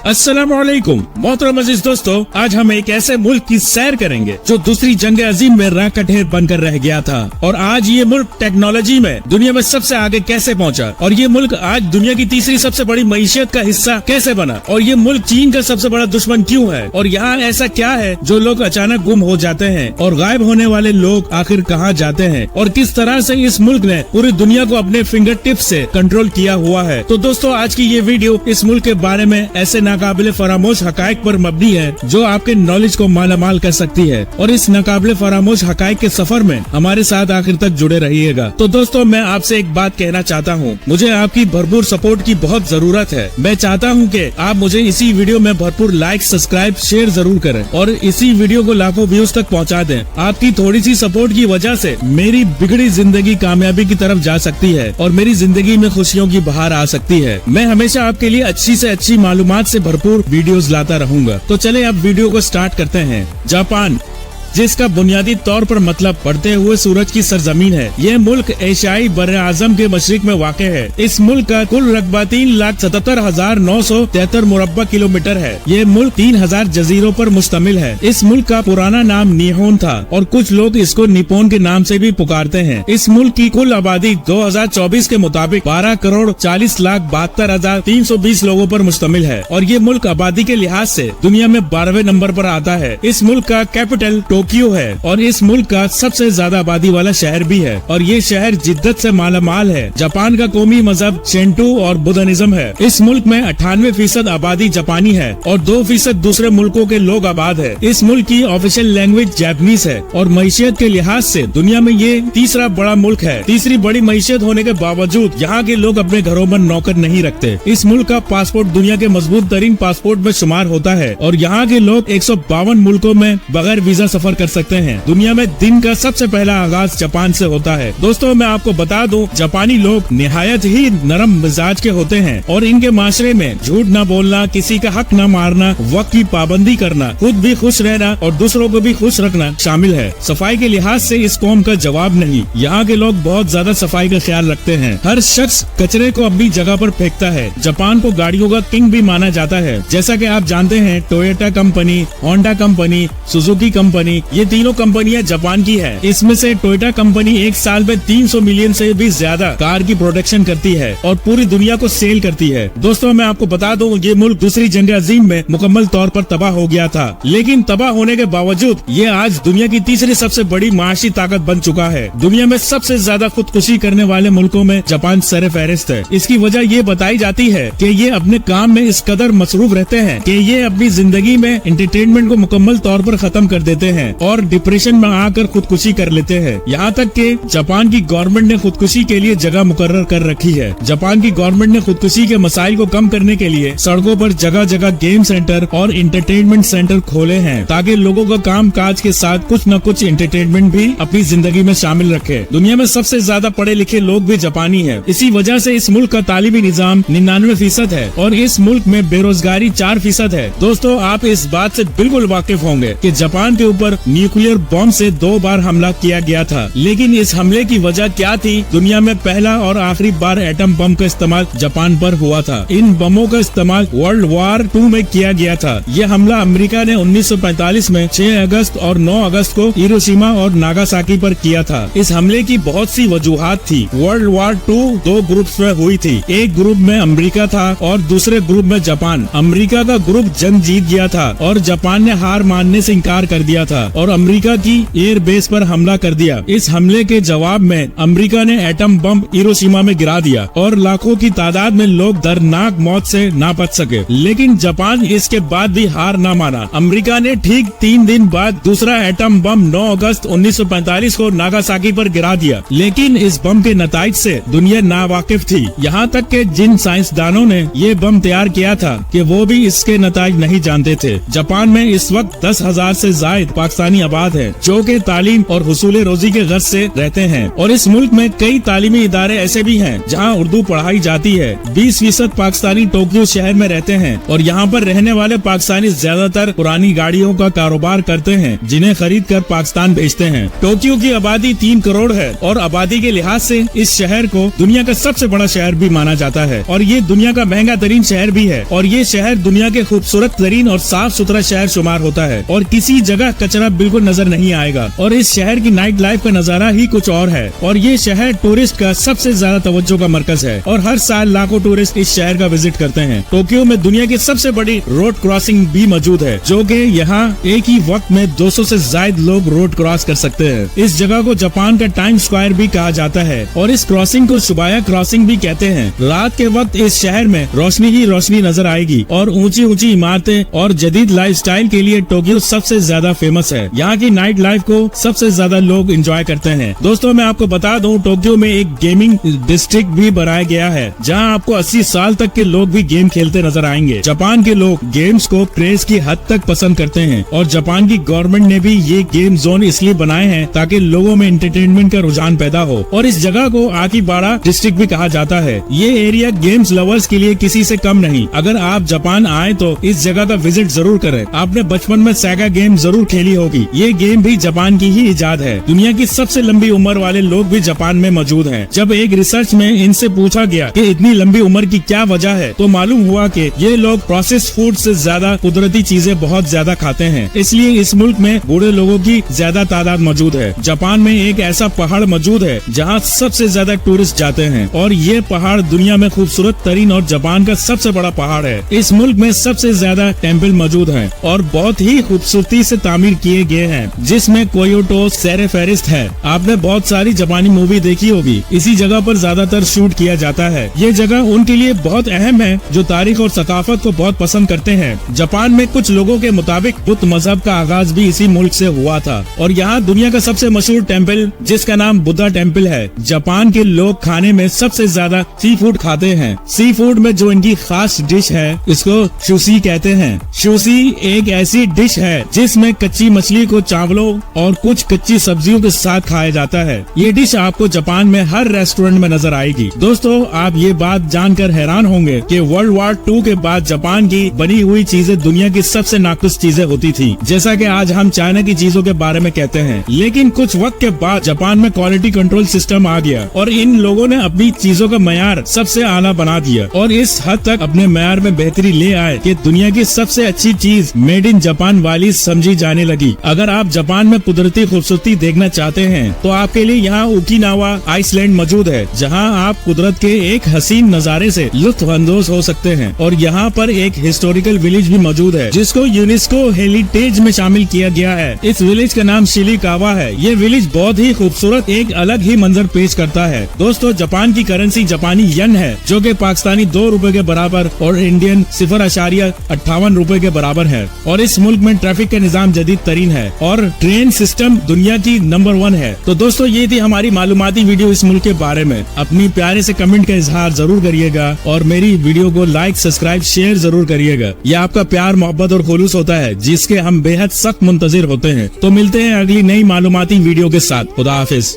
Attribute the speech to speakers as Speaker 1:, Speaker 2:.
Speaker 1: अस्सलामुअलैकुम मोहतरम अजीज दोस्तों, आज हम एक ऐसे मुल्क की सैर करेंगे जो दूसरी जंग अजीम में राख का ढेर बनकर रह गया था और आज ये मुल्क टेक्नोलॉजी में दुनिया में सबसे आगे कैसे पहुंचा और ये मुल्क आज दुनिया की तीसरी सबसे बड़ी मईशत का हिस्सा कैसे बना और ये मुल्क चीन का सबसे बड़ा दुश्मन क्यों है और यहाँ ऐसा क्या है जो लोग अचानक गुम हो जाते हैं और गायब होने वाले लोग आखिर कहाँ जाते हैं और किस तरह से इस मुल्क ने पूरी दुनिया को अपने फिंगर टिप से कंट्रोल किया हुआ है। तो दोस्तों, आज की ये वीडियो इस मुल्क के बारे में ऐसे नाकाबिले फरामोश हकायक पर मबनी है जो आपके नॉलेज को मालामाल कर सकती है और इस नाकाबिले फरामोश हकायक के सफर में हमारे साथ आखिर तक जुड़े रहिएगा। तो दोस्तों, मैं आपसे एक बात कहना चाहता हूँ, मुझे आपकी भरपूर सपोर्ट की बहुत जरूरत है। मैं चाहता हूँ कि आप मुझे इसी वीडियो में भरपूर लाइक, सब्सक्राइब, शेयर जरूर करें और इसी वीडियो को लाखों व्यूज तक पहुँचा दें। आपकी थोड़ी सी सपोर्ट की वजह से मेरी बिगड़ी जिंदगी कामयाबी की तरफ जा सकती है और मेरी जिंदगी में खुशियों की बहार आ सकती है। मैं हमेशा आपके लिए अच्छी से अच्छी मालूमात से भरपूर वीडियोस लाता रहूंगा। तो चले अब वीडियो को स्टार्ट करते हैं। जापान, जिसका बुनियादी तौर पर मतलब बढ़ते हुए सूरज की सरजमीन है, यह मुल्क एशियाई बर्रे आजम के मशरिक में वाक़ है। इस मुल्क का कुल रकबा 3,77,973 मुरब्बा किलोमीटर है। यह मुल्क 3,000 जजीरों पर मुश्तमिल है। इस मुल्क का पुराना नाम निहोन था और कुछ लोग इसको निपोन के नाम से भी पुकारते हैं। इस मुल्क की कुल आबादी 2024 के मुताबिक 12,40,72,320 लोगों पर मुश्तमिल है और ये मुल्क आबादी के लिहाज से दुनिया में 12वें नंबर पर आता है। इस मुल्क का कैपिटल टोक्यो है और इस मुल्क का सबसे ज्यादा आबादी वाला शहर भी है और ये शहर जिद्दत से मालामाल है। जापान का कौमी मजहब शेंटो और बुद्धिज्म है। इस मुल्क में 98% आबादी जापानी है और 2% दूसरे मुल्कों के लोग आबाद है। इस मुल्क की ऑफिशियल लैंग्वेज जापानीज है और मईशत के लिहाज से दुनिया में ये तीसरा बड़ा मुल्क है। तीसरी बड़ी मईशत होने के बावजूद यहाँ के लोग अपने घरों में नौकर नहीं रखते। इस मुल्क का पासपोर्ट दुनिया के मजबूत तरीन पासपोर्ट में शुमार होता है और यहाँ के लोग 152 मुल्कों में बगैर वीजा सफर कर सकते हैं। दुनिया में दिन का सबसे पहला आगाज जापान से होता है। दोस्तों, मैं आपको बता दूं, जापानी लोग निहायत ही नरम मिजाज के होते हैं और इनके माशरे में झूठ न बोलना, किसी का हक न मारना, वक्त की पाबंदी करना, खुद भी खुश रहना और दूसरों को भी खुश रखना शामिल है। सफाई के लिहाज से इस कौम का जवाब नहीं। यहाँ के लोग बहुत ज्यादा सफाई का ख्याल रखते हैं। हर शख्स कचरे को अपनी जगह पर फेंकता है। जापान को गाड़ियों का किंग भी माना जाता है। जैसा कि आप जानते हैं, Toyota company, Honda company, Suzuki company, ये तीनों कंपनियां जापान की है। इसमें से टोयोटा कंपनी एक साल में 300 मिलियन से भी ज्यादा कार की प्रोडक्शन करती है और पूरी दुनिया को सेल करती है। दोस्तों, मैं आपको बता दूं, ये मुल्क दूसरी जंग अजीम में मुकम्मल तौर पर तबाह हो गया था, लेकिन तबाह होने के बावजूद ये आज दुनिया की तीसरी सबसे बड़ी माशी ताकत बन चुका है। दुनिया में सबसे ज्यादा खुदकुशी करने वाले मुल्कों में जापान सर फहरिस्त है। इसकी वजह ये बताई जाती है कि ये अपने काम में इस कदर मसरूफ रहते हैं कि ये अपनी जिंदगी में एंटरटेनमेंट को मुकम्मल तौर पर खत्म कर देते हैं और डिप्रेशन में आकर खुदकुशी कर लेते हैं। यहाँ तक कि जापान की गवर्नमेंट ने खुदकुशी के लिए जगह मुकर्रर कर रखी है। जापान की गवर्नमेंट ने खुदकुशी के मसाइल को कम करने के लिए सड़कों पर जगह जगह गेम सेंटर और इंटरटेनमेंट सेंटर खोले हैं ताकि लोगों का काम काज के साथ कुछ न कुछ इंटरटेनमेंट भी अपनी जिंदगी में शामिल रखे। दुनिया में सबसे ज्यादा पढ़े लिखे लोग भी जापानी है। इसी वजह से इस मुल्क का तालीमी निजाम 99% है और इस मुल्क में बेरोजगारी 4% है। दोस्तों, आप इस बात से बिल्कुल वाकिफ होंगे कि जापान के ऊपर न्यूक्लियर बॉम्ब से 2 बार हमला किया गया था, लेकिन इस हमले की वजह क्या थी? दुनिया में पहला और आखिरी बार एटम बम का इस्तेमाल जापान पर हुआ था। इन बमों का इस्तेमाल वर्ल्ड वॉर 2 में किया गया था। यह हमला अमेरिका ने 1945 में 6 अगस्त और 9 अगस्त को हिरोशिमा और नागासाकी पर किया था। इस हमले की बहुत सी वजूहात थी। वर्ल्ड वॉर 2 2 ग्रुप्स में हुई थी। एक ग्रुप में अमेरिका था और दूसरे ग्रुप में जापान। अमेरिका का ग्रुप जंग जीत गया था और जापान ने हार मानने से इनकार कर दिया था और अमेरिका की एयर बेस पर हमला कर दिया। इस हमले के जवाब में अमेरिका ने एटम बम हिरोशिमा में गिरा दिया और लाखों की तादाद में लोग दर्दनाक मौत से ना बच सके। लेकिन जापान इसके बाद भी हार ना माना। अमेरिका ने ठीक 3 दिन बाद दूसरा एटम बम 9 अगस्त 1945 को नागासाकी पर गिरा दिया। लेकिन इस बम के नताइज से दुनिया नावाकिफ थी। यहाँ तक कि जिन साइंसदानों ने ये बम तैयार किया था कि वो भी इसके नताइज नहीं जानते थे। जापान में इस वक्त 10,000 से ज्यादा पाकिस्तानी आबाद है जो कि तालीम और हुसूल रोजी के गर्ज से रहते हैं। और इस मुल्क में कई तालीमी इदारे ऐसे भी हैं जहाँ उर्दू पढ़ाई जाती है। 20% पाकिस्तानी टोक्यो शहर में रहते हैं और यहाँ पर रहने वाले पाकिस्तानी ज्यादातर पुरानी गाड़ियों का कारोबार करते हैं जिन्हें खरीद कर पाकिस्तान भेजते हैं। टोक्यो की आबादी 3 करोड़ है और आबादी के लिहाज से इस शहर को दुनिया का सबसे बड़ा शहर भी माना जाता है और ये दुनिया का महंगा तरीन शहर भी है। और ये शहर दुनिया के खूबसूरत तरीन और साफ सुथरा शहर शुमार होता है और किसी जगह कचरा बिल्कुल नजर नहीं आएगा। और इस शहर की नाइट लाइफ का नजारा ही कुछ और है और ये शहर टूरिस्ट का सबसे ज्यादा तवज्जो का मरकज है और हर साल लाखों टूरिस्ट इस शहर का विजिट करते हैं। टोक्यो में दुनिया की सबसे बड़ी रोड क्रॉसिंग भी मौजूद है जो कि यहाँ एक ही वक्त में 200 से ज्यादा लोग रोड क्रॉस कर सकते हैं। इस जगह को जापान का टाइम स्क्वायर भी कहा जाता है और इस क्रॉसिंग को सुबाया क्रॉसिंग भी कहते हैं। रात के वक्त इस शहर में रोशनी ही रोशनी नजर आएगी और ऊंची ऊंची इमारतें और जदीद लाइफस्टाइल के लिए टोक्यो सबसे ज्यादा फेमस है। यहाँ की नाइट लाइफ को सबसे ज्यादा लोग एंजॉय करते हैं। दोस्तों मैं आपको बता दूं टोक्यो में एक गेमिंग डिस्ट्रिक्ट भी बनाया गया है जहाँ आपको 80 साल तक के लोग भी गेम खेलते नजर आएंगे। जापान के लोग गेम्स को क्रेज की हद तक पसंद करते हैं और जापान की गवर्नमेंट ने भी ये गेम जोन इसलिए बनाए हैं ताकि लोगों में एंटरटेनमेंट का रुझान पैदा हो। और इस जगह को आकिबारा डिस्ट्रिक्ट भी कहा जाता है। ये एरिया गेम्स लवर्स के लिए किसी से कम नहीं। अगर आप जापान आए तो इस जगह का विजिट जरूर करें। आपने बचपन में सेगा गेम जरूर खेली होगी। ये गेम भी जापान की ही इजाद है। दुनिया की सबसे लंबी उम्र वाले लोग भी जापान में मौजूद हैं। जब एक रिसर्च में इनसे पूछा गया कि इतनी लंबी उम्र की क्या वजह है तो मालूम हुआ कि ये लोग प्रोसेस्ड फूड से ज्यादा कुदरती चीजें बहुत ज्यादा खाते हैं, इसलिए इस मुल्क में बूढ़े लोगों की ज्यादा तादाद मौजूद है। जापान में एक ऐसा पहाड़ मौजूद है जहाँ सबसे ज्यादा टूरिस्ट जाते हैं और ये पहाड़ दुनिया में खूबसूरत तरीन और जापान का सबसे बड़ा पहाड़ है। इस मुल्क में सबसे ज्यादा टेम्पल मौजूद हैं और बहुत ही खूबसूरती से तामीर किए गए हैं जिसमें कोयोटो सैर फेरिस्त है। आपने बहुत सारी जापानी मूवी देखी होगी। इसी जगह पर ज्यादातर शूट किया जाता है। ये जगह उनके लिए बहुत अहम है जो तारीख और सकाफत को बहुत पसंद करते हैं। जापान में कुछ लोगों के मुताबिक बुद्ध मजहब का आगाज भी इसी मुल्क से हुआ था और यहाँ दुनिया का सबसे मशहूर टेम्पल जिसका नाम बुद्धा टेम्पल है। जापान के लोग खाने में सबसे ज्यादा सी फूड खाते हैं। सी फूड में जो इनकी खास डिश है इसको शुशी कहते हैं। शुशी एक ऐसी डिश है जिसमें कच्ची मछली को चावलों और कुछ कच्ची सब्जियों के साथ खाया जाता है। ये डिश आपको जापान में हर रेस्टोरेंट में नजर आएगी। दोस्तों आप ये बात जानकर हैरान होंगे कि वर्ल्ड वॉर 2 के बाद जापान की बनी हुई चीजें दुनिया की सबसे नाकुस चीजें होती थी, जैसा कि आज हम चाइना की चीजों के बारे में कहते हैं। लेकिन कुछ वक्त के बाद जापान में क्वालिटी कंट्रोल सिस्टम आ गया और इन लोगों ने अपनी चीजों का मयार सबसे आला बना दिया और इस हद तक अपने मयार में बेहतरी ले आए कि दुनिया की सबसे अच्छी चीज मेड इन जापान वाली समझी जाने लगी। अगर आप जापान में कुदरती खूबसूरती देखना चाहते हैं तो आपके लिए यहाँ ओकिनावा आइसलैंड मौजूद है जहाँ आप कुदरत के एक हसीन नजारे से लुत्फअंदोज हो सकते हैं। और यहाँ पर एक हिस्टोरिकल विलेज भी मौजूद है जिसको यूनेस्को हेरिटेज में शामिल किया गया है। इस विलेज का नाम शिशिकावा है। ये विलेज बहुत ही खूबसूरत एक अलग ही मंजर पेश करता है। दोस्तों जापान की करेंसी जापानी यन है जो कि पाकिस्तानी 2 रुपए के बराबर और इंडियन 0.58 रुपए के बराबर है। और इस मुल्क में ट्रैफिक का निजाम जदीद तरीन है और ट्रेन सिस्टम दुनिया की नंबर 1 है। तो दोस्तों ये थी हमारी मालूमाती वीडियो इस मुल्क के बारे में। अपनी प्यारे से कमेंट का इजहार जरूर करिएगा और मेरी वीडियो को लाइक सब्सक्राइब शेयर जरूर करिएगा। यह आपका प्यार मोहब्बत और खुलूस होता है जिसके हम बेहद सख्त मुंतजिर होते हैं। तो मिलते हैं अगली नई मालूमाती वीडियो के साथ। खुदा हाफिज।